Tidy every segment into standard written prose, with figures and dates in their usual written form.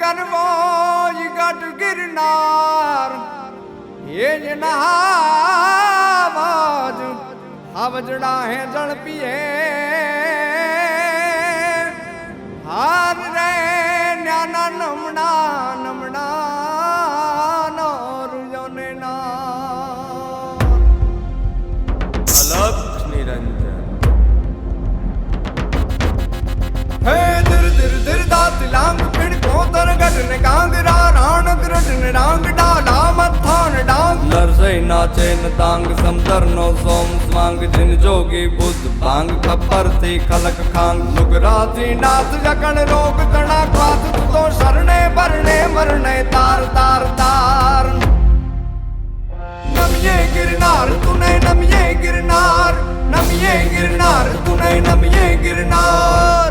કરવો ગઢ ગિરનાર એ જ નહાવાજ આવજડા હે ઝડપીએ હાર રે ન્યાના નમણા નમણા નોરુજોને ના અલગ નિરંજન હે દિર દિર દિર દાત લાંગ પીડ કોતર ગઢ ને કાંગરા રાણ ગ્રઢ ને રાંગ ડાલા મથાન ડાંગ નરસઈ નાચે ન તાંગ સમદર નો સોમ સ્વાંગ જીન જોગી બુદ્ધ ભાંગ ખબર થી ખલક ખાંગ લુગરાથી નાથ જકણ રોગ તણા ક્વાત તો શરણે ભરણે મરણે તાર તાર તાર નમિયે ગિરનાર તુને નમિયે ગિરનાર નમિયે ગિરનાર તુને નમિયે ગિરનાર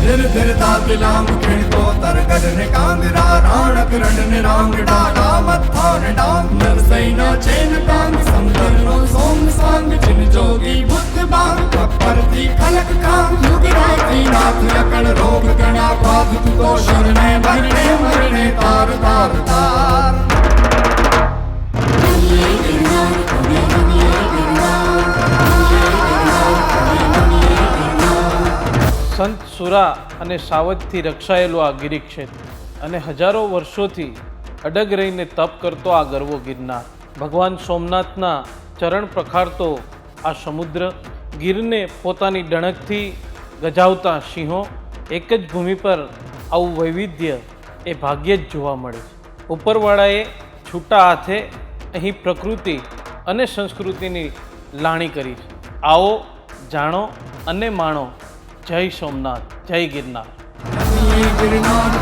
ધીર ધીર તાતિલામ ખીણતો તરગઢ ને કાંગરા રાણક રંડ ને રાંગ ડાલા મથા ને ડાંગ નરસઈ ના ચેન તાંગ સમદર નો સોમ સાંગ જીન જોગી બુદ્ધ બાંગ પરથી ખલક ખાંગ લુગરાથી નાથ લકણ રોગ ગણા પાદ તું તો શરણે ભરણે મરણે તાર તાર તાર નમિયે ગિરનાર તુને નમિયે ગિરનાર સંત સુરા અને સાવજથી રક્ષાયેલું આ ગિરિક્ષેત્ર અને હજારો વર્ષોથી અડગ રહીને તપ કરતો આ ગરવો ગિરનાર, ભગવાન સોમનાથના ચરણ પ્રખારતો આ સમુદ્ર, ગીરને પોતાની ડણકથી ગજાવતા સિંહો, એક જ ભૂમિ પર આવું વૈવિધ્ય એ ભાગ્યે જ જોવા મળે છે. ઉપરવાળાએ છૂટા હાથે અહીં પ્રકૃતિ અને સંસ્કૃતિની લાણી કરી છે. આવો, જાણો અને માણો. જય સોમનાથ, જય ગિરનાર. ગિરનાર